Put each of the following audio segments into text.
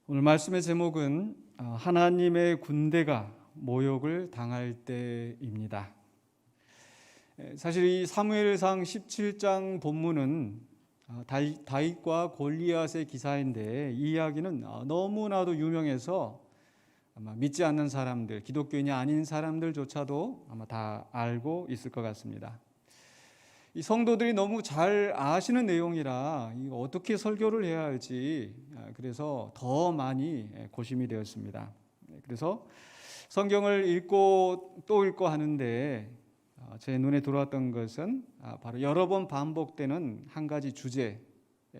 오늘 말씀의 제목은 하나님의 군대가 모욕을 당할 때입니다. 사실 이 사무엘상 17장 본문은 다윗과 골리앗의 기사인데 이 이야기는 너무나도 유명해서 아마 믿지 않는 사람들, 기독교인이 아닌 사람들조차도 아마 다 알고 있을 것 같습니다. 이 성도들이 너무 잘 아시는 내용이라 이거 어떻게 설교를 해야 할지 그래서 더 많이 고심이 되었습니다. 그래서 성경을 읽고 또 읽고 하는데 제 눈에 들어왔던 것은 바로 여러 번 반복되는 한 가지 주제,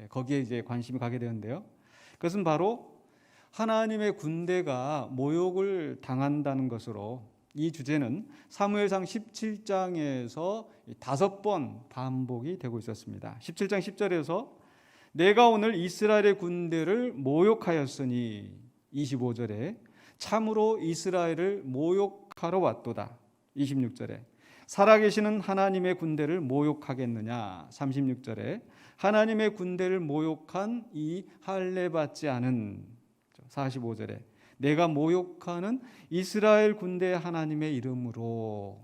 거기에 이제 관심이 가게 되는데요. 그것은 바로 하나님의 군대가 모욕을 당한다는 것으로, 이 주제는 사무엘상 17장에서 5번 반복이 되고 있었습니다. 17장 10절에서 내가 오늘 이스라엘의 군대를 모욕하였으니, 25절에 참으로 이스라엘을 모욕하러 왔도다, 26절에 살아계시는 하나님의 군대를 모욕하겠느냐, 36절에 하나님의 군대를 모욕한 이 할례받지 않은, 45절에 내가 모욕하는 이스라엘 군대 하나님의 이름으로.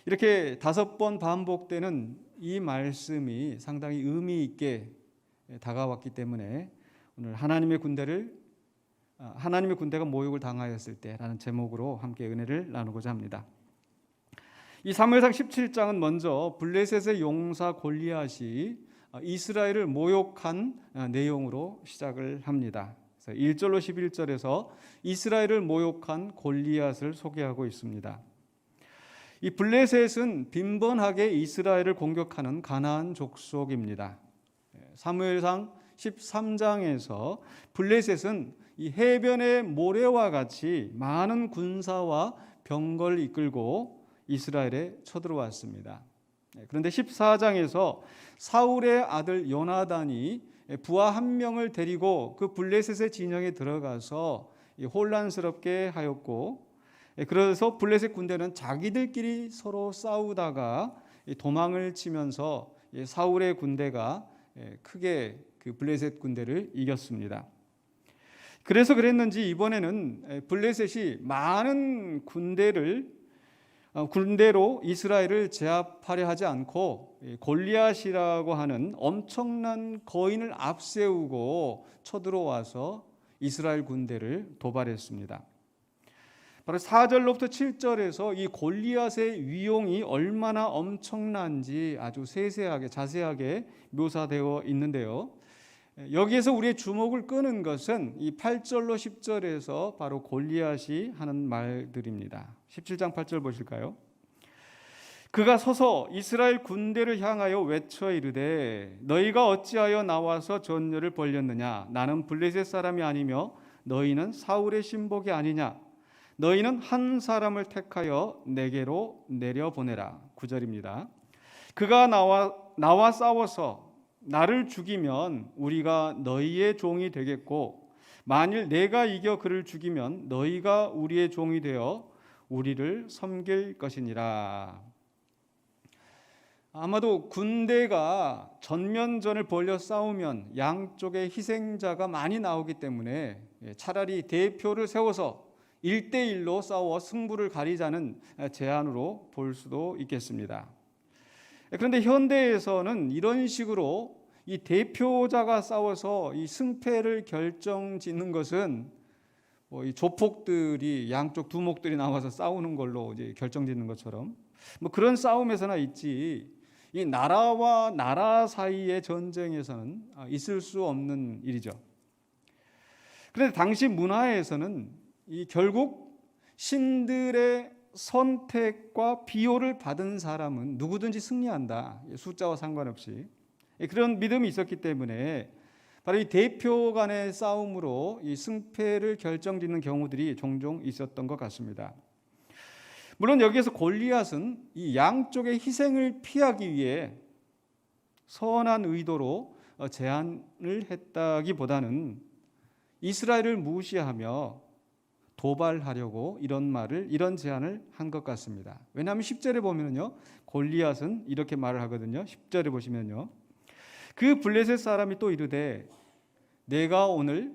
이렇게 5번 반복되는 이 말씀이 상당히 의미 있게 다가왔기 때문에 오늘 하나님의 군대가 모욕을 당하였을 때라는 제목으로 함께 은혜를 나누고자 합니다. 이 사무엘상 17장은 먼저 블레셋의 용사 골리앗이 이스라엘을 모욕한 내용으로 시작을 합니다. 1절로 11절에서 이스라엘을 모욕한 골리앗을 소개하고 있습니다. 이 블레셋은 빈번하게 이스라엘을 공격하는 가나안 족속입니다. 사무엘상 13장에서 블레셋은 이 해변의 모래와 같이 많은 군사와 병거를 이끌고 이스라엘에 쳐들어왔습니다. 그런데 14장에서 사울의 아들 요나단이 부하 한 명을 데리고 그 블레셋의 진영에 들어가서 혼란스럽게 하였고, 그래서 블레셋 군대는 자기들끼리 서로 싸우다가 도망을 치면서 사울의 군대가 크게 그 블레셋 군대를 이겼습니다. 그래서 그랬는지 이번에는 블레셋이 많은 군대로 이스라엘을 제압하려 하지 않고 골리앗이라고 하는 엄청난 거인을 앞세우고 쳐들어와서 이스라엘 군대를 도발했습니다. 바로 4절로부터 7절에서 이 골리앗의 위용이 얼마나 엄청난지 아주 세세하게 자세하게 묘사되어 있는데요. 여기에서 우리의 주목을 끄는 것은 이 8절로 10절에서 바로 골리앗이 하는 말들입니다. 17장 8절 보실까요? 그가 서서 이스라엘 군대를 향하여 외쳐 이르되 너희가 어찌하여 나와서 전열을 벌였느냐? 나는 블레셋 사람이 아니며 너희는 사울의 신복이 아니냐? 너희는 한 사람을 택하여 내게로 내려보내라. 9절입니다. 그가 나와 싸워서 나를 죽이면 우리가 너희의 종이 되겠고, 만일 내가 이겨 그를 죽이면 너희가 우리의 종이 되어 우리를 섬길 것이니라. 아마도 군대가 전면전을 벌여 싸우면 양쪽에 희생자가 많이 나오기 때문에 차라리 대표를 세워서 1대1로 싸워 승부를 가리자는 제안으로 볼 수도 있겠습니다. 그런데 현대에서는 이런 식으로 이 대표자가 싸워서 이 승패를 결정짓는 것은 이 조폭들이 양쪽 두목들이 나와서 싸우는 걸로 이제 결정짓는 것처럼 그런 싸움에서나 있지, 이 나라와 나라 사이의 전쟁에서는 있을 수 없는 일이죠. 그런데 당시 문화에서는 이 결국 신들의 선택과 비호를 받은 사람은 누구든지 승리한다, 숫자와 상관없이 그런 믿음이 있었기 때문에 바로 이 대표 간의 싸움으로 이 승패를 결정짓는 경우들이 종종 있었던 것 같습니다. 물론 여기에서 골리앗은 이 양쪽의 희생을 피하기 위해 선한 의도로 제안을 했다기보다는 이스라엘을 무시하며 도발하려고 이런 제안을 한 것 같습니다. 왜냐하면 10절에 보면요, 골리앗은 이렇게 말을 하거든요. 10절에 보시면요, 그 블레셋 사람이 또 이르되 내가 오늘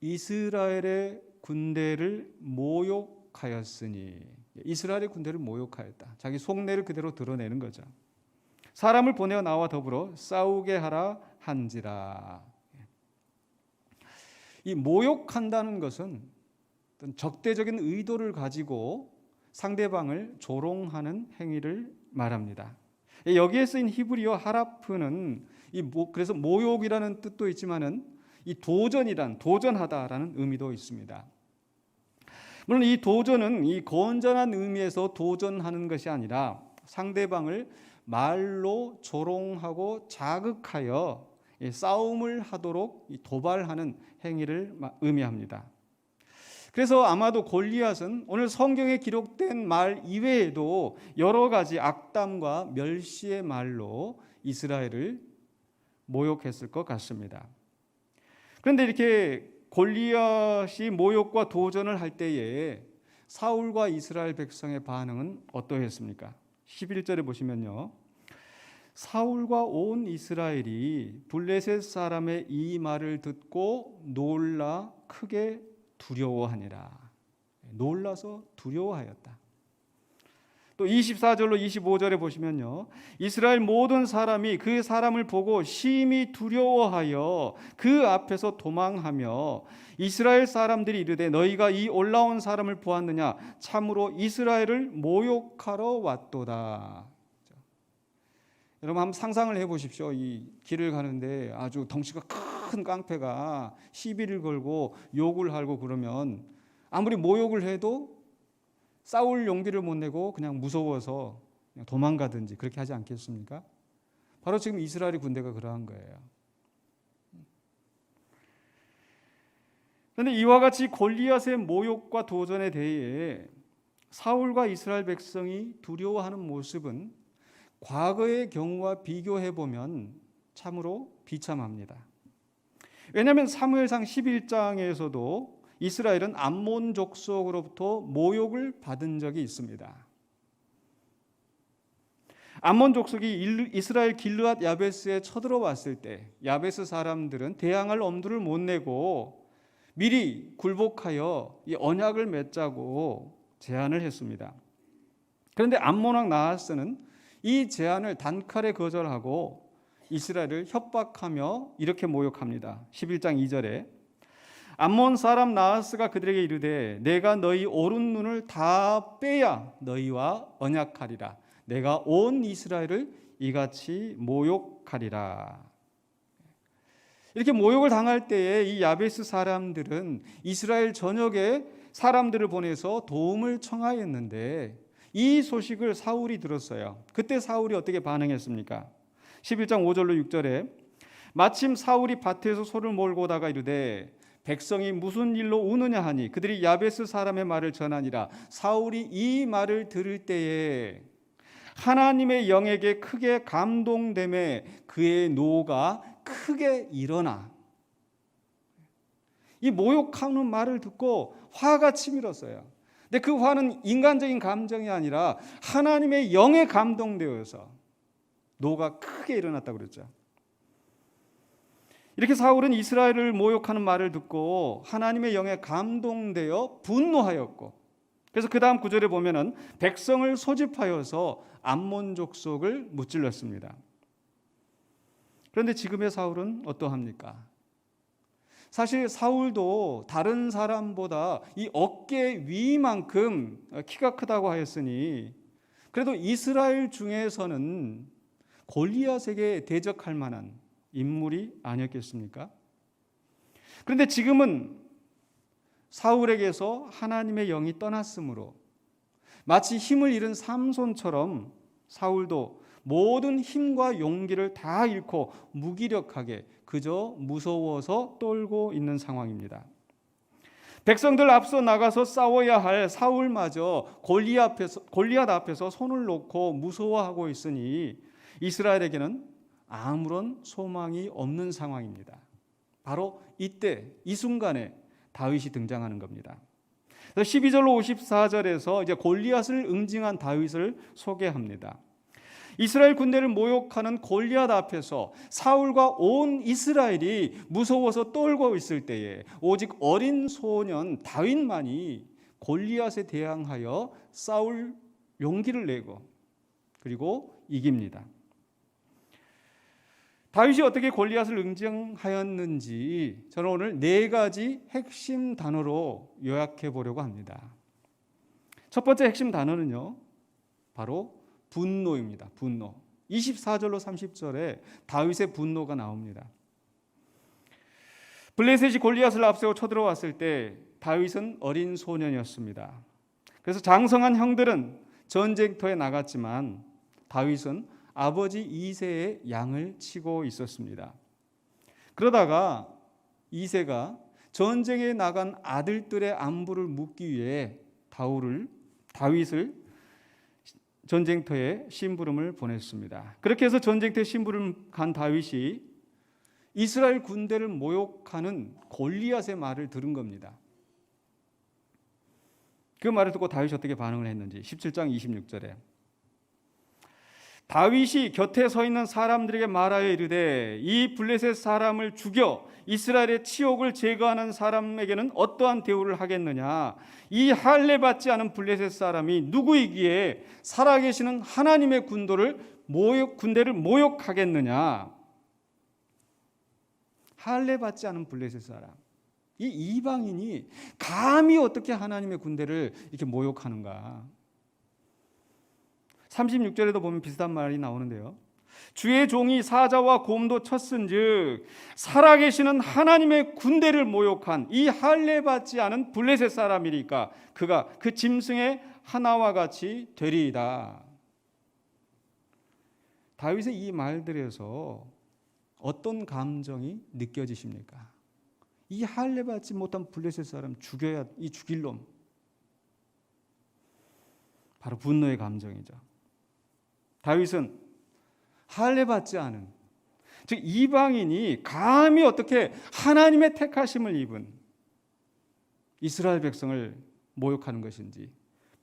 이스라엘의 군대를 모욕하였으니, 이스라엘의 군대를 모욕하였다. 자기 속내를 그대로 드러내는 거죠. 사람을 보내어 나와 더불어 싸우게 하라 한지라. 이 모욕한다는 것은 어떤 적대적인 의도를 가지고 상대방을 조롱하는 행위를 말합니다. 여기에 쓰인 히브리어 하라프는 그래서 모욕이라는 뜻도 있지만은 이 도전하다라는 의미도 있습니다. 물론 이 도전은 이 건전한 의미에서 도전하는 것이 아니라 상대방을 말로 조롱하고 자극하여 싸움을 하도록 도발하는 행위를 의미합니다. 그래서 아마도 골리앗은 오늘 성경에 기록된 말 이외에도 여러 가지 악담과 멸시의 말로 이스라엘을 모욕했을 것 같습니다. 그런데 이렇게 골리앗이 모욕과 도전을 할 때에 사울과 이스라엘 백성의 반응은 어떠했습니까? 11절에 보시면요. 사울과 온 이스라엘이 블레셋 사람의 이 말을 듣고 놀라 크게 두려워하니라. 놀라서 두려워하였다. 또 24절로 25절에 보시면요. 이스라엘 모든 사람이 그 사람을 보고 심히 두려워하여 그 앞에서 도망하며 이스라엘 사람들이 이르되 너희가 이 올라온 사람을 보았느냐? 참으로 이스라엘을 모욕하러 왔도다. 여러분 한번 상상을 해보십시오. 이 길을 가는데 아주 덩치가 큰 깡패가 시비를 걸고 욕을 하고 그러면 아무리 모욕을 해도 싸울 용기를 못 내고 그냥 무서워서 그냥 도망가든지 그렇게 하지 않겠습니까? 바로 지금 이스라엘의 군대가 그러한 거예요. 그런데 이와 같이 골리앗의 모욕과 도전에 대해 사울과 이스라엘 백성이 두려워하는 모습은 과거의 경우와 비교해 보면 참으로 비참합니다. 왜냐하면 사무엘상 11장에서도 이스라엘은 암몬 족속으로부터 모욕을 받은 적이 있습니다. 암몬 족속이 이스라엘 길르앗 야베스에 쳐들어왔을 때 야베스 사람들은 대항할 엄두를 못 내고 미리 굴복하여 이 언약을 맺자고 제안을 했습니다. 그런데 암몬 왕 나하스는 이 제안을 단칼에 거절하고 이스라엘을 협박하며 이렇게 모욕합니다. 11장 2절에 암몬 사람 나하스가 그들에게 이르되 내가 너희 오른 눈을 다 빼야 너희와 언약하리라. 내가 온 이스라엘을 이같이 모욕하리라. 이렇게 모욕을 당할 때에 이 야베스 사람들은 이스라엘 전역에 사람들을 보내서 도움을 청하였는데 이 소식을 사울이 들었어요. 그때 사울이 어떻게 반응했습니까? 11장 5절로 6절에 마침 사울이 밭에서 소를 몰고 오다가 이르되 백성이 무슨 일로 우느냐 하니 그들이 야베스 사람의 말을 전하니라. 사울이 이 말을 들을 때에 하나님의 영에게 크게 감동되매 그의 노가 크게 일어나. 이 모욕하는 말을 듣고 화가 치밀었어요. 근데 그 화는 인간적인 감정이 아니라 하나님의 영에 감동되어서 노가 크게 일어났다고 그랬죠. 이렇게 사울은 이스라엘을 모욕하는 말을 듣고 하나님의 영에 감동되어 분노하였고, 그래서 그 다음 구절에 보면은 백성을 소집하여서 암몬 족속을 무찔렀습니다. 그런데 지금의 사울은 어떠합니까? 사실 사울도 다른 사람보다 이 어깨 위만큼 키가 크다고 하였으니 그래도 이스라엘 중에서는 골리앗에게 대적할 만한 인물이 아니었겠습니까? 그런데 지금은 사울에게서 하나님의 영이 떠났으므로 마치 힘을 잃은 삼손처럼 사울도 모든 힘과 용기를 다 잃고 무기력하게 그저 무서워서 떨고 있는 상황입니다. 백성들 앞서 나가서 싸워야 할 사울마저 골리앗 앞에서 손을 놓고 무서워하고 있으니 이스라엘에게는 아무런 소망이 없는 상황입니다. 바로 이때 이 순간에 다윗이 등장하는 겁니다. 12절로 54절에서 이제 골리앗을 응징한 다윗을 소개합니다. 이스라엘 군대를 모욕하는 골리앗 앞에서 사울과 온 이스라엘이 무서워서 떨고 있을 때에 오직 어린 소년 다윗만이 골리앗에 대항하여 싸울 용기를 내고 그리고 이깁니다. 다윗이 어떻게 골리앗을 응징하였는지 저는 오늘 4가지 핵심 단어로 요약해 보려고 합니다. 첫 번째 핵심 단어는요, 바로 분노입니다. 분노. 24절로 30절에 다윗의 분노가 나옵니다. 블레셋이 골리앗을 앞세워 쳐들어왔을 때 다윗은 어린 소년이었습니다. 그래서 장성한 형들은 전쟁터에 나갔지만 다윗은 아버지 이새의 양을 치고 있었습니다. 그러다가 이새가 전쟁에 나간 아들들의 안부를 묻기 위해 다윗을 전쟁터에 심부름을 보냈습니다. 그렇게 해서 전쟁터에 심부름 간 다윗이 이스라엘 군대를 모욕하는 골리앗의 말을 들은 겁니다. 그 말을 듣고 다윗이 어떻게 반응을 했는지 17장 26절에 다윗이 곁에 서 있는 사람들에게 말하여 이르되 이 블레셋 사람을 죽여 이스라엘의 치욕을 제거하는 사람에게는 어떠한 대우를 하겠느냐. 이 할례 받지 않은 블레셋 사람이 누구이기에 살아계시는 하나님의 군대를 모욕하겠느냐. 할례 받지 않은 블레셋 사람, 이 이방인이 감히 어떻게 하나님의 군대를 이렇게 모욕하는가. 36절에도 보면 비슷한 말이 나오는데요. 주의 종이 사자와 곰도 쳤은즉 살아계시는 하나님의 군대를 모욕한 이 할례 받지 않은 블레셋 사람이니까 그가 그 짐승의 하나와 같이 되리이다. 다윗의 이 말들에서 어떤 감정이 느껴지십니까? 이 할례 받지 못한 블레셋 사람 죽여야, 이 죽일 놈. 바로 분노의 감정이죠. 다윗은 할례 받지 않은, 즉 이방인이 감히 어떻게 하나님의 택하심을 입은 이스라엘 백성을 모욕하는 것인지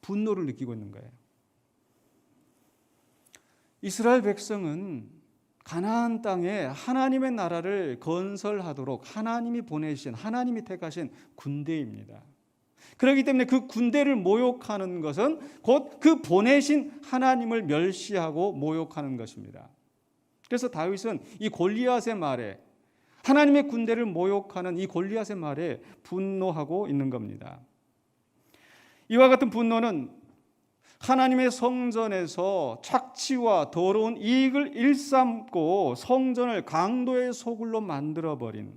분노를 느끼고 있는 거예요. 이스라엘 백성은 가나안 땅에 하나님의 나라를 건설하도록 하나님이 보내신, 하나님이 택하신 군대입니다. 그렇기 때문에 그 군대를 모욕하는 것은 곧 그 보내신 하나님을 멸시하고 모욕하는 것입니다. 그래서 다윗은 이 골리앗의 말에, 하나님의 군대를 모욕하는 이 골리앗의 말에 분노하고 있는 겁니다. 이와 같은 분노는 하나님의 성전에서 착취와 더러운 이익을 일삼고 성전을 강도의 소굴로 만들어버린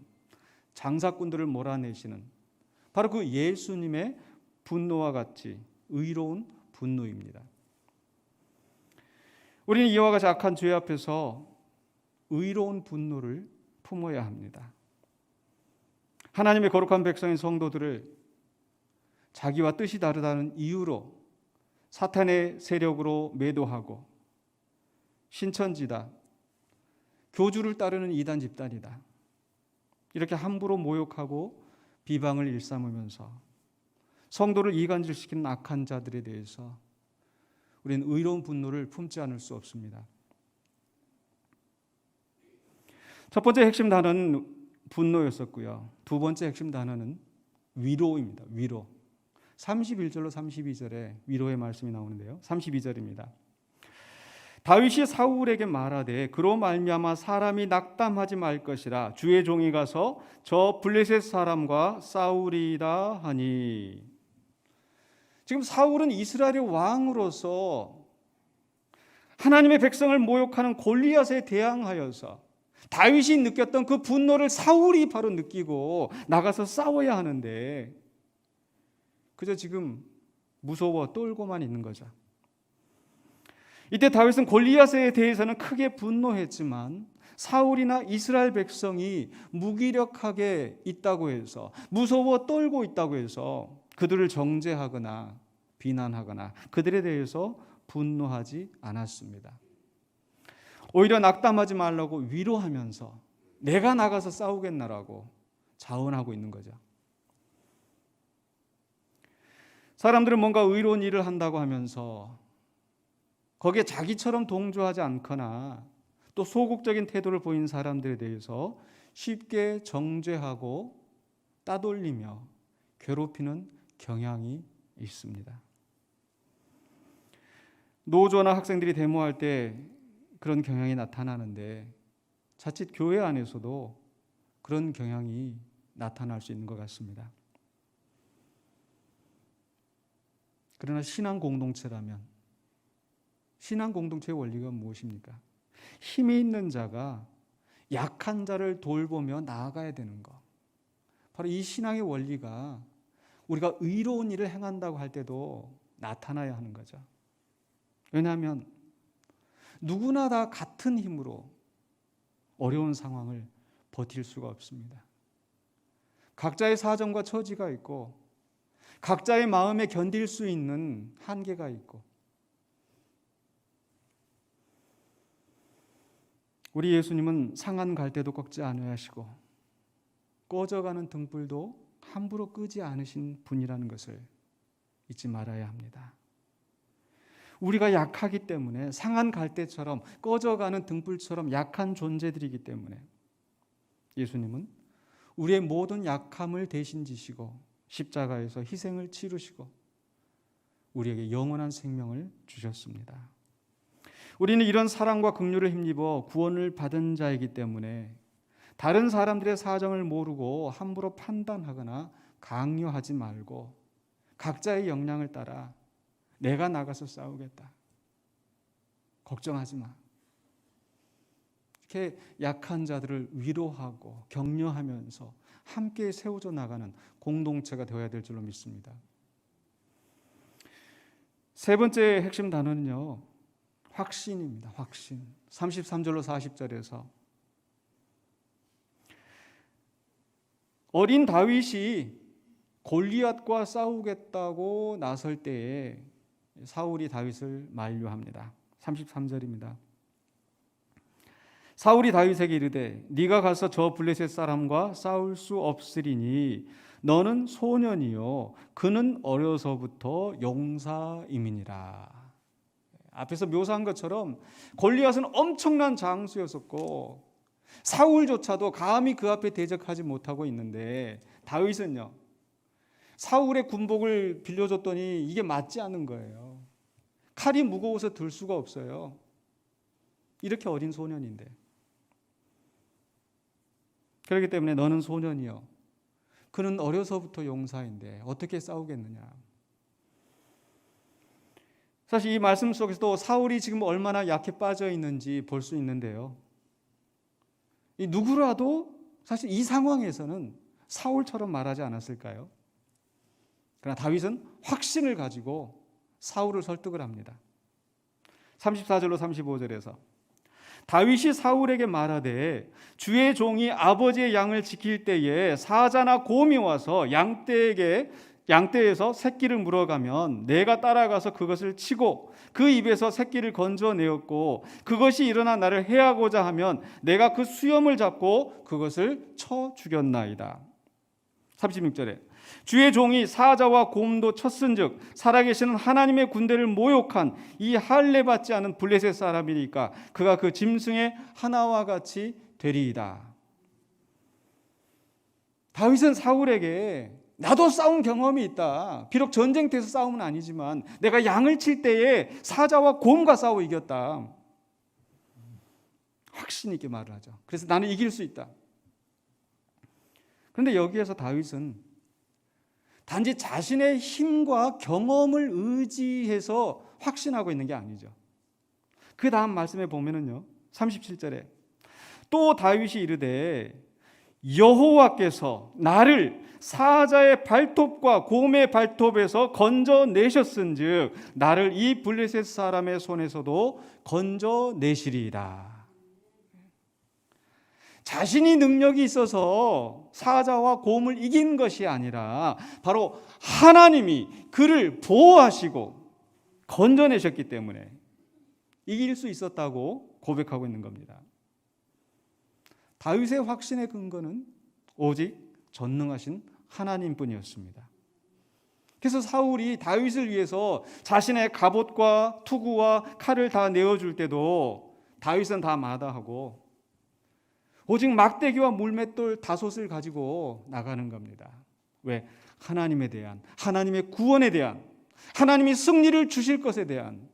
장사꾼들을 몰아내시는 바로 그 예수님의 분노와 같이 의로운 분노입니다. 우리는 이와 같이 악한 죄 앞에서 의로운 분노를 품어야 합니다. 하나님의 거룩한 백성인 성도들을 자기와 뜻이 다르다는 이유로 사탄의 세력으로 매도하고 신천지다, 교주를 따르는 이단 집단이다, 이렇게 함부로 모욕하고 비방을 일삼으면서 성도를 이간질시키는 악한 자들에 대해서 우리는 의로운 분노를 품지 않을 수 없습니다. 첫 번째 핵심 단어는 분노였었고요. 두 번째 핵심 단어는 위로입니다. 위로. 31절로 32절에 위로의 말씀이 나오는데요. 32절입니다. 다윗이 사울에게 말하되 그로 말미암아 사람이 낙담하지 말 것이라 주의 종이 가서 저 블레셋 사람과 싸우리이다 하니. 지금 사울은 이스라엘의 왕으로서 하나님의 백성을 모욕하는 골리앗에 대항하여서 다윗이 느꼈던 그 분노를 사울이 바로 느끼고 나가서 싸워야 하는데 그저 지금 무서워 떨고만 있는 거죠. 이때 다윗은 골리앗에 대해서는 크게 분노했지만 사울이나 이스라엘 백성이 무기력하게 있다고 해서 무서워 떨고 있다고 해서 그들을 정죄하거나 비난하거나 그들에 대해서 분노하지 않았습니다. 오히려 낙담하지 말라고 위로하면서 내가 나가서 싸우겠나라고 자원하고 있는 거죠. 사람들은 뭔가 의로운 일을 한다고 하면서 거기에 자기처럼 동조하지 않거나 또 소극적인 태도를 보인 사람들에 대해서 쉽게 정죄하고 따돌리며 괴롭히는 경향이 있습니다. 노조나 학생들이 데모할 때 그런 경향이 나타나는데 자칫 교회 안에서도 그런 경향이 나타날 수 있는 것 같습니다. 그러나 신앙 공동체라면 신앙 공동체의 원리가 무엇입니까? 힘이 있는 자가 약한 자를 돌보며 나아가야 되는 것. 바로 이 신앙의 원리가 우리가 의로운 일을 행한다고 할 때도 나타나야 하는 거죠. 왜냐하면 누구나 다 같은 힘으로 어려운 상황을 버틸 수가 없습니다. 각자의 사정과 처지가 있고 각자의 마음에 견딜 수 있는 한계가 있고 우리 예수님은 상한 갈대도 꺾지 아니하시고 꺼져가는 등불도 함부로 끄지 않으신 분이라는 것을 잊지 말아야 합니다. 우리가 약하기 때문에 상한 갈대처럼 꺼져가는 등불처럼 약한 존재들이기 때문에 예수님은 우리의 모든 약함을 대신 지시고 십자가에서 희생을 치르시고 우리에게 영원한 생명을 주셨습니다. 우리는 이런 사랑과 긍휼을 힘입어 구원을 받은 자이기 때문에 다른 사람들의 사정을 모르고 함부로 판단하거나 강요하지 말고 각자의 역량을 따라 내가 나가서 싸우겠다. 걱정하지 마. 이렇게 약한 자들을 위로하고 격려하면서 함께 세워져 나가는 공동체가 되어야 될 줄로 믿습니다. 세 번째 핵심 단어는요. 확신입니다. 확신. 33절로 40절에서 어린 다윗이 골리앗과 싸우겠다고 나설 때에 사울이 다윗을 만류합니다. 33절입니다. 사울이 다윗에게 이르되 네가 가서 저 블레셋 사람과 싸울 수 없으리니 너는 소년이요 그는 어려서부터 용사임이니라. 앞에서 묘사한 것처럼 골리앗은 엄청난 장수였었고 사울조차도 감히 그 앞에 대적하지 못하고 있는데 다윗은요 사울의 군복을 빌려줬더니 이게 맞지 않는 거예요. 칼이 무거워서 들 수가 없어요. 이렇게 어린 소년인데. 그렇기 때문에 너는 소년이요 그는 어려서부터 용사인데 어떻게 싸우겠느냐. 사실 이 말씀 속에서도 사울이 지금 얼마나 약해 빠져 있는지 볼 수 있는데요. 이 누구라도 사실 이 상황에서는 사울처럼 말하지 않았을까요? 그러나 다윗은 확신을 가지고 사울을 설득을 합니다. 34절로 35절에서 다윗이 사울에게 말하되 주의 종이 아버지의 양을 지킬 때에 사자나 곰이 와서 양떼에서 새끼를 물어가면 내가 따라가서 그것을 치고 그 입에서 새끼를 건져내었고 그것이 일어나 나를 해하고자 하면 내가 그 수염을 잡고 그것을 쳐 죽였나이다. 36절에 주의 종이 사자와 곰도 쳤은즉 살아계시는 하나님의 군대를 모욕한 이 할례 받지 않은 블레셋 사람이니까 그가 그 짐승의 하나와 같이 되리이다. 다윗은 사울에게 나도 싸운 경험이 있다. 비록 전쟁터에서 싸움은 아니지만 내가 양을 칠 때에 사자와 곰과 싸워 이겼다. 확신 있게 말을 하죠. 그래서 나는 이길 수 있다. 그런데 여기에서 다윗은 단지 자신의 힘과 경험을 의지해서 확신하고 있는 게 아니죠. 그 다음 말씀에 보면은요 37절에 또 다윗이 이르되 여호와께서 나를 사자의 발톱과 곰의 발톱에서 건져내셨은즉 나를 이 블레셋 사람의 손에서도 건져내시리이다. 자신이 능력이 있어서 사자와 곰을 이긴 것이 아니라 바로 하나님이 그를 보호하시고 건져내셨기 때문에 이길 수 있었다고 고백하고 있는 겁니다. 다윗의 확신의 근거는 오직 전능하신 하나님뿐이었습니다. 그래서 사울이 다윗을 위해서 자신의 갑옷과 투구와 칼을 다 내어줄 때도 다윗은 다 마다하고 오직 막대기와 물맷돌 5을 가지고 나가는 겁니다. 왜? 하나님에 대한, 하나님의 구원에 대한, 하나님이 승리를 주실 것에 대한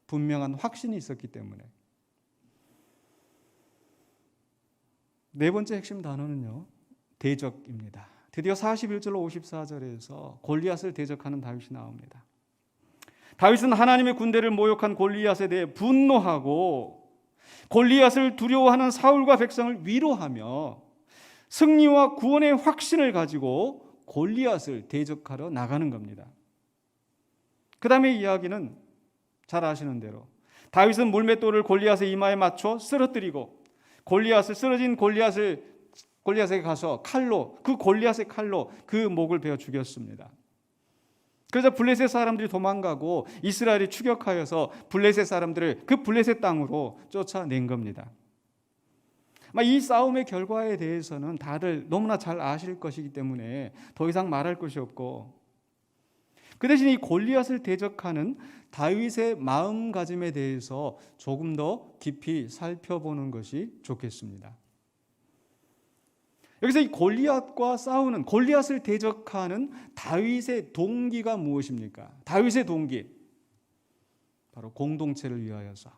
분명한 확신이 있었기 때문에. 네 번째 핵심 단어는요, 대적입니다. 드디어 41절로 54절에서 골리앗을 대적하는 다윗이 나옵니다. 다윗은 하나님의 군대를 모욕한 골리앗에 대해 분노하고 골리앗을 두려워하는 사울과 백성을 위로하며 승리와 구원의 확신을 가지고 골리앗을 대적하러 나가는 겁니다. 그 다음에 이야기는 잘 아시는 대로 다윗은 물맷돌을 골리앗의 이마에 맞춰 쓰러뜨리고 쓰러진 골리앗에게 가서 그 골리앗의 칼로 그 목을 베어 죽였습니다. 그래서 블레셋 사람들이 도망가고 이스라엘이 추격하여서 블레셋 사람들을 그 블레셋 땅으로 쫓아낸 겁니다. 이 싸움의 결과에 대해서는 다들 너무나 잘 아실 것이기 때문에 더 이상 말할 것이 없고, 그 대신 이 골리앗을 대적하는 다윗의 마음가짐에 대해서 조금 더 깊이 살펴보는 것이 좋겠습니다. 여기서 이 골리앗과 싸우는, 골리앗을 대적하는 다윗의 동기가 무엇입니까? 다윗의 동기, 바로 공동체를 위하여서.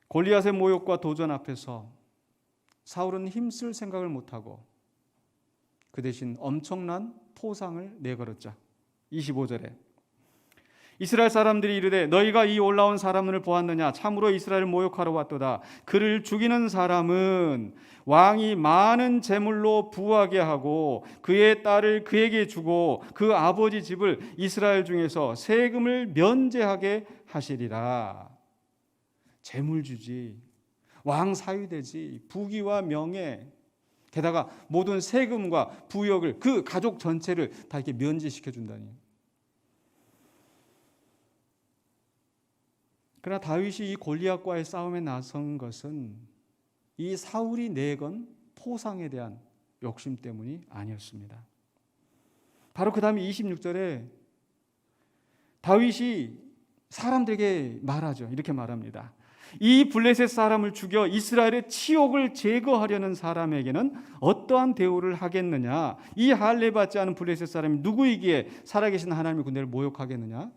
골리앗의 모욕과 도전 앞에서 사울은 힘쓸 생각을 못하고 그 대신 엄청난 포상을 내걸었죠. 25절에 이스라엘 사람들이 이르되 너희가 이 올라온 사람을 보았느냐? 참으로 이스라엘을 모욕하러 왔도다. 그를 죽이는 사람은 왕이 많은 재물로 부하게 하고 그의 딸을 그에게 주고 그 아버지 집을 이스라엘 중에서 세금을 면제하게 하시리라. 재물 주지, 왕 사위되지, 부귀와 명예, 게다가 모든 세금과 부역을, 그 가족 전체를 다 이렇게 면제시켜 준다니. 그러나 다윗이 이 골리앗과의 싸움에 나선 것은 이 사울이 내건 포상에 대한 욕심 때문이 아니었습니다. 바로 그 다음에 26절에 다윗이 사람들에게 말하죠. 이렇게 말합니다. 이 블레셋 사람을 죽여 이스라엘의 치욕을 제거하려는 사람에게는 어떠한 대우를 하겠느냐? 이 할례 받지 않은 블레셋 사람이 누구이기에 살아계신 하나님의 군대를 모욕하겠느냐?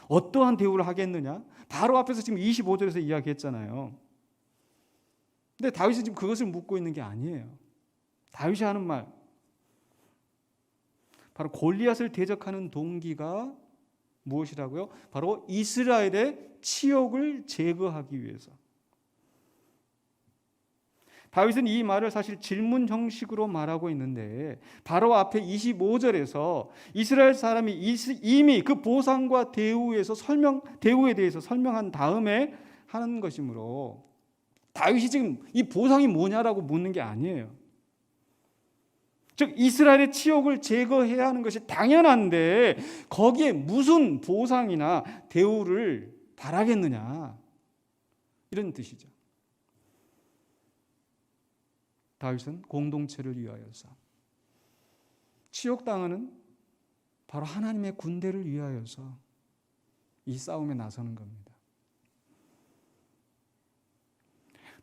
어떠한 대우를 하겠느냐? 바로 앞에서 지금 25절에서 이야기했잖아요. 근데 다윗은 지금 그것을 묻고 있는 게 아니에요. 다윗이 하는 말, 바로 골리앗을 대적하는 동기가 무엇이라고요? 바로 이스라엘의 치욕을 제거하기 위해서. 다윗은 이 말을 사실 질문 형식으로 말하고 있는데 바로 앞에 25절에서 이스라엘 사람이 이미 그 보상과 대우에 대해서 설명한 다음에 하는 것이므로 다윗이 지금 이 보상이 뭐냐라고 묻는 게 아니에요. 즉 이스라엘의 치욕을 제거해야 하는 것이 당연한데 거기에 무슨 보상이나 대우를 바라겠느냐, 이런 뜻이죠. 다윗은 공동체를 위하여서, 치욕당하는 바로 하나님의 군대를 위하여서 이 싸움에 나서는 겁니다.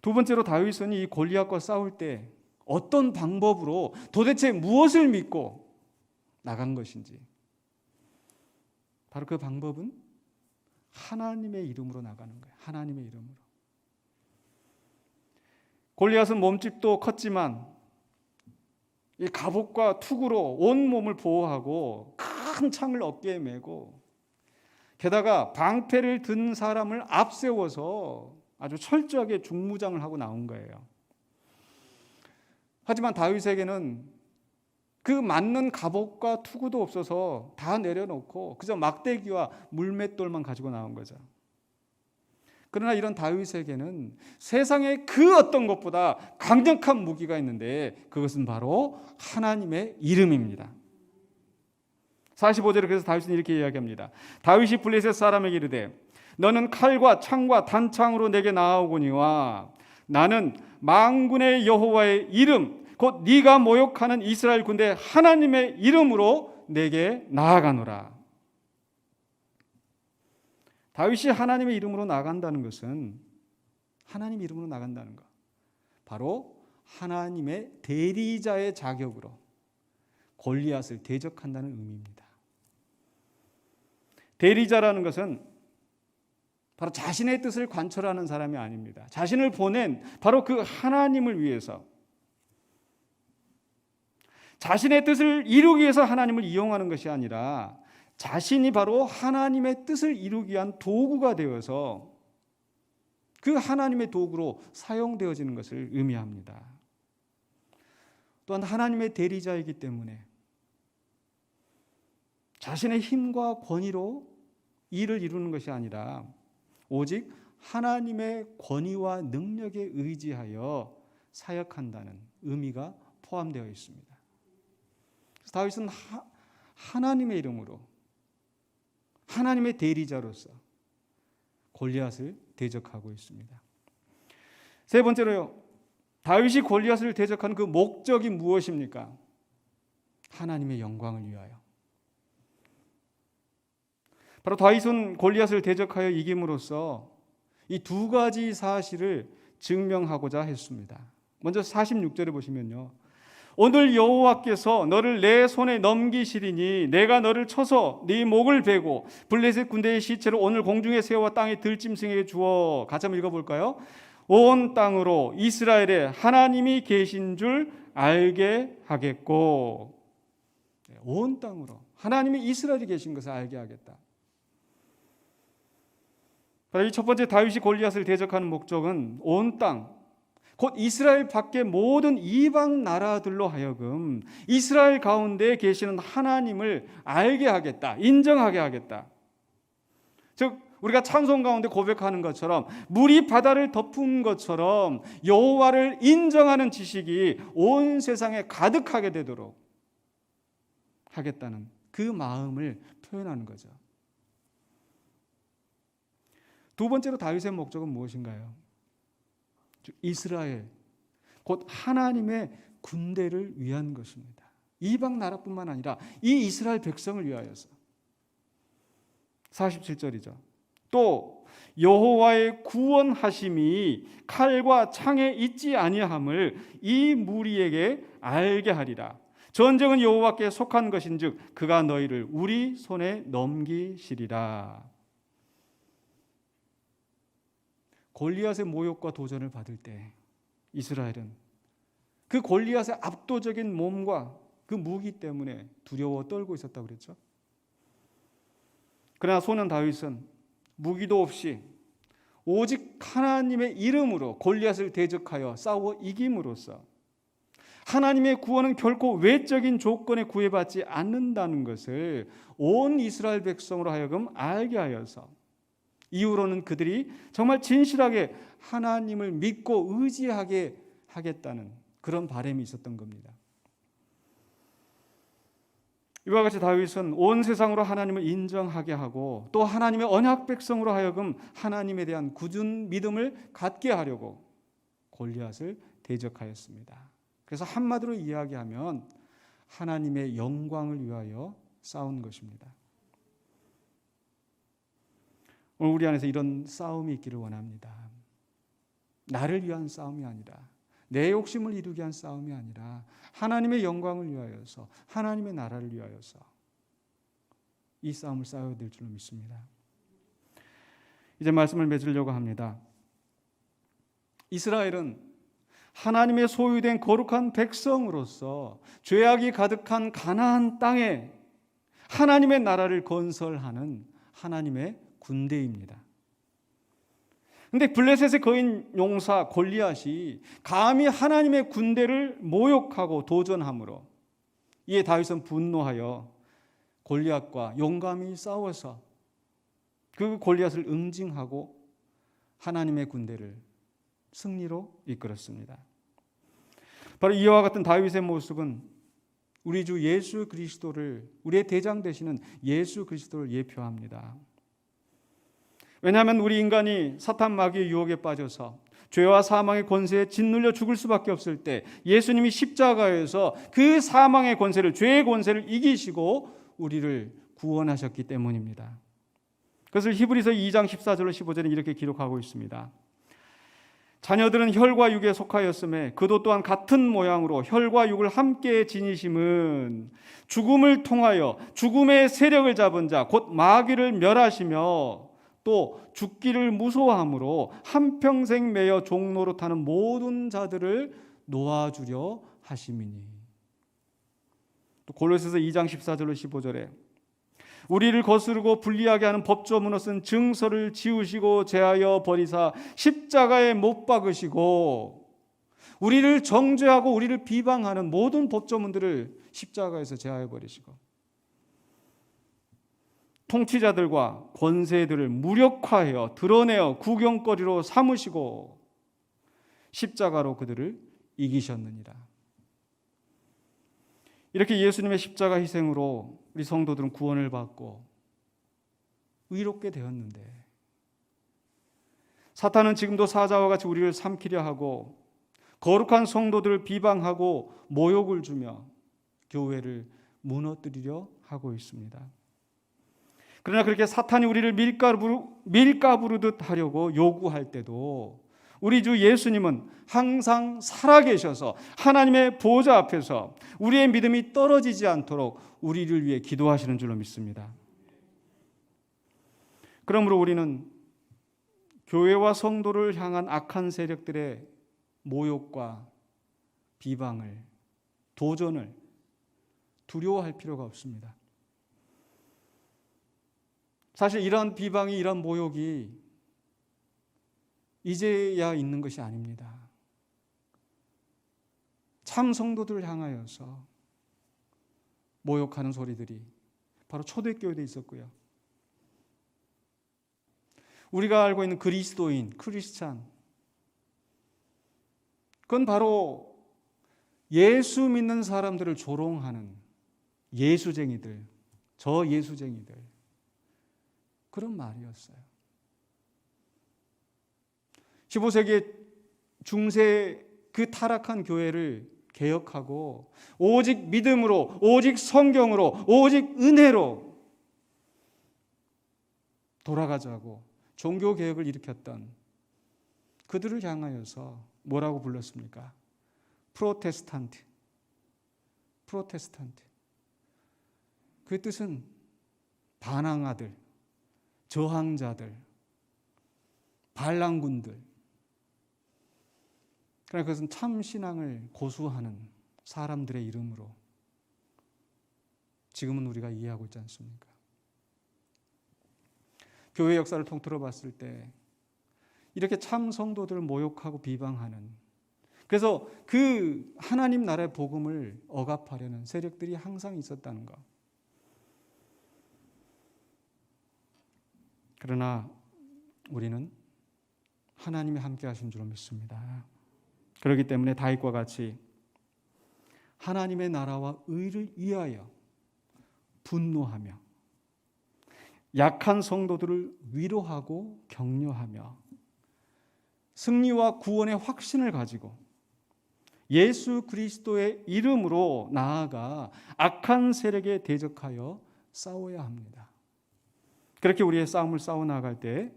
두 번째로 다윗은 이 골리앗과 싸울 때 어떤 방법으로 도대체 무엇을 믿고 나간 것인지, 바로 그 방법은 하나님의 이름으로 나가는 거예요. 하나님의 이름으로. 골리앗은 몸집도 컸지만 이 갑옷과 투구로 온 몸을 보호하고 큰 창을 어깨에 메고 게다가 방패를 든 사람을 앞세워서 아주 철저하게 중무장을 하고 나온 거예요. 하지만 다윗에게는 그 맞는 갑옷과 투구도 없어서 다 내려놓고 그저 막대기와 물맷돌만 가지고 나온 거죠. 그러나 이런 다윗에게는 세상의 그 어떤 것보다 강력한 무기가 있는데 그것은 바로 하나님의 이름입니다. 45절에 그래서 다윗은 이렇게 이야기합니다. 다윗이 블레셋 사람에게 이르되 너는 칼과 창과 단창으로 내게 나아오거니와 나는 만군의 여호와의 이름 곧 네가 모욕하는 이스라엘 군대 하나님의 이름으로 내게 나아가노라. 다윗이 하나님의 이름으로 나간다는 것은 하나님 이름으로 나간다는 것. 바로 하나님의 대리자의 자격으로 골리앗을 대적한다는 의미입니다. 대리자라는 것은 바로 자신의 뜻을 관철하는 사람이 아닙니다. 자신을 보낸 바로 그 하나님을 위해서, 자신의 뜻을 이루기 위해서 하나님을 이용하는 것이 아니라 자신이 바로 하나님의 뜻을 이루기 위한 도구가 되어서 그 하나님의 도구로 사용되어지는 것을 의미합니다. 또한 하나님의 대리자이기 때문에 자신의 힘과 권위로 일을 이루는 것이 아니라 오직 하나님의 권위와 능력에 의지하여 사역한다는 의미가 포함되어 있습니다. 그래서 다윗은 하나님의 이름으로 하나님의 대리자로서 골리앗을 대적하고 있습니다. 세 번째로요, 다윗이 골리앗을 대적하는 그 목적이 무엇입니까? 하나님의 영광을 위하여. 바로 다윗은 골리앗을 대적하여 이김으로써 이 두 가지 사실을 증명하고자 했습니다. 먼저 46절에 보시면요, 오늘 여호와께서 너를 내 손에 넘기시리니 내가 너를 쳐서 네 목을 베고 블레셋 군대의 시체를 오늘 공중에 세워 땅에 들짐승에게 주어. 같이 한번 읽어볼까요? 온 땅으로 이스라엘에 하나님이 계신 줄 알게 하겠고. 온 땅으로 하나님이 이스라엘이 계신 것을 알게 하겠다. 이 첫 번째 다윗이 골리앗을 대적하는 목적은 온 땅, 곧 이스라엘 밖의 모든 이방 나라들로 하여금 이스라엘 가운데 계시는 하나님을 알게 하겠다, 인정하게 하겠다. 즉 우리가 찬송 가운데 고백하는 것처럼 물이 바다를 덮은 것처럼 여호와를 인정하는 지식이 온 세상에 가득하게 되도록 하겠다는 그 마음을 표현하는 거죠. 두 번째로 다윗의 목적은 무엇인가요? 이스라엘, 곧 하나님의 군대를 위한 것입니다. 이방 나라뿐만 아니라 이 이스라엘 백성을 위하여서. 47절이죠. 또 여호와의 구원하심이 칼과 창에 있지 아니함을 이 무리에게 알게 하리라. 전쟁은 여호와께 속한 것인즉 그가 너희를 우리 손에 넘기시리라. 골리앗의 모욕과 도전을 받을 때 이스라엘은 그 골리앗의 압도적인 몸과 그 무기 때문에 두려워 떨고 있었다고 그랬죠. 그러나 소년 다윗은 무기도 없이 오직 하나님의 이름으로 골리앗을 대적하여 싸워 이김으로써 하나님의 구원은 결코 외적인 조건에 구애받지 않는다는 것을 온 이스라엘 백성으로 하여금 알게 하여서 이후로는 그들이 정말 진실하게 하나님을 믿고 의지하게 하겠다는 그런 바람이 있었던 겁니다. 이와 같이 다윗은 온 세상으로 하나님을 인정하게 하고 또 하나님의 언약 백성으로 하여금 하나님에 대한 굳은 믿음을 갖게 하려고 골리앗을 대적하였습니다. 그래서 한마디로 이야기하면 하나님의 영광을 위하여 싸운 것입니다. 오늘 우리 안에서 이런 싸움이 있기를 원합니다. 나를 위한 싸움이 아니라, 내 욕심을 이루기 위한 싸움이 아니라 하나님의 영광을 위하여서, 하나님의 나라를 위하여서 이 싸움을 싸워야 될 줄로 믿습니다. 이제 말씀을 맺으려고 합니다. 이스라엘은 하나님의 소유된 거룩한 백성으로서 죄악이 가득한 가나안 땅에 하나님의 나라를 건설하는 하나님의 군대입니다. 그런데 블레셋의 거인 용사 골리앗이 감히 하나님의 군대를 모욕하고 도전함으로 이에 다윗은 분노하여 골리앗과 용감히 싸워서 그 골리앗을 응징하고 하나님의 군대를 승리로 이끌었습니다. 바로 이와 같은 다윗의 모습은 우리 주 예수 그리스도를, 우리의 대장 되시는 예수 그리스도를 예표합니다. 왜냐하면 우리 인간이 사탄 마귀의 유혹에 빠져서 죄와 사망의 권세에 짓눌려 죽을 수밖에 없을 때 예수님이 십자가에서 그 사망의 권세를, 죄의 권세를 이기시고 우리를 구원하셨기 때문입니다. 그것을 히브리서 2장 14절로 15절에 이렇게 기록하고 있습니다. 자녀들은 혈과 육에 속하였음에 그도 또한 같은 모양으로 혈과 육을 함께 지니심은 죽음을 통하여 죽음의 세력을 잡은 자 곧 마귀를 멸하시며 또 죽기를 무서워함으로 한평생 매여 종로로 타는 모든 자들을 놓아주려 하심이니. 또 골로새서 2장 14절로 15절에 우리를 거스르고 불리하게 하는 법조문으로 쓴 증서를 지우시고 제하여 버리사 십자가에 못 박으시고 우리를 정죄하고 우리를 비방하는 모든 법조문들을 십자가에서 제하여 버리시고 통치자들과 권세들을 무력화하여 드러내어 구경거리로 삼으시고 십자가로 그들을 이기셨느니라. 이렇게 예수님의 십자가 희생으로 우리 성도들은 구원을 받고 의롭게 되었는데 사탄은 지금도 사자와 같이 우리를 삼키려 하고 거룩한 성도들을 비방하고 모욕을 주며 교회를 무너뜨리려 하고 있습니다. 그러나 그렇게 사탄이 우리를 밀가 부르듯 하려고 요구할 때도 우리 주 예수님은 항상 살아계셔서 하나님의 보좌 앞에서 우리의 믿음이 떨어지지 않도록 우리를 위해 기도하시는 줄로 믿습니다. 그러므로 우리는 교회와 성도를 향한 악한 세력들의 모욕과 비방을, 도전을 두려워할 필요가 없습니다. 사실 이러한 비방이, 이러한 모욕이 이제야 있는 것이 아닙니다. 참 성도들을 향하여서 모욕하는 소리들이 바로 초대교회도 있었고요. 우리가 알고 있는 그리스도인, 크리스찬, 그건 바로 예수 믿는 사람들을 조롱하는 예수쟁이들, 저 예수쟁이들, 그런 말이었어요. 15세기 중세 그 타락한 교회를 개혁하고 오직 믿음으로, 오직 성경으로, 오직 은혜로 돌아가자고 종교개혁을 일으켰던 그들을 향하여서 뭐라고 불렀습니까? 프로테스탄트. 그 뜻은 반항아들, 저항자들, 반란군들. 그러나 그것은 참 신앙을 고수하는 사람들의 이름으로 지금은 우리가 이해하고 있지 않습니까? 교회 역사를 통틀어 봤을 때 이렇게 참 성도들을 모욕하고 비방하는, 그래서 그 하나님 나라의 복음을 억압하려는 세력들이 항상 있었다는 것. 그러나 우리는 하나님이 함께 하신 줄로 믿습니다. 그렇기 때문에 다윗과 같이 하나님의 나라와 의를 위하여 분노하며 약한 성도들을 위로하고 격려하며 승리와 구원의 확신을 가지고 예수 그리스도의 이름으로 나아가 악한 세력에 대적하여 싸워야 합니다. 그렇게 우리의 싸움을 싸워 나갈 때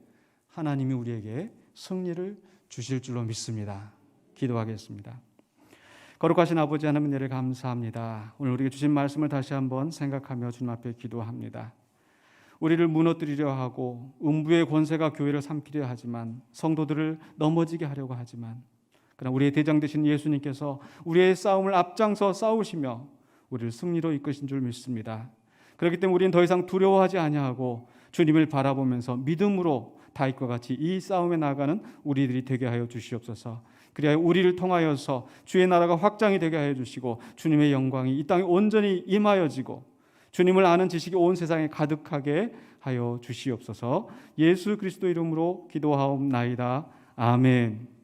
하나님이 우리에게 승리를 주실 줄로 믿습니다. 기도하겠습니다. 거룩하신 아버지 하나님, 은혜를 감사합니다. 오늘 우리에게 주신 말씀을 다시 한번 생각하며 주님 앞에 기도합니다. 우리를 무너뜨리려 하고 음부의 권세가 교회를 삼키려 하지만, 성도들을 넘어지게 하려고 하지만, 그러나 우리의 대장 되신 예수님께서 우리의 싸움을 앞장서 싸우시며 우리를 승리로 이끄신 줄 믿습니다. 그렇기 때문에 우리는 더 이상 두려워하지 아니하고 주님을 바라보면서 믿음으로 다윗과 같이 이 싸움에 나가는 우리들이 되게 하여 주시옵소서. 그리하여 우리를 통하여서 주의 나라가 확장이 되게 하여 주시고 주님의 영광이 이 땅에 온전히 임하여지고 주님을 아는 지식이 온 세상에 가득하게 하여 주시옵소서. 예수 그리스도 이름으로 기도하옵나이다. 아멘.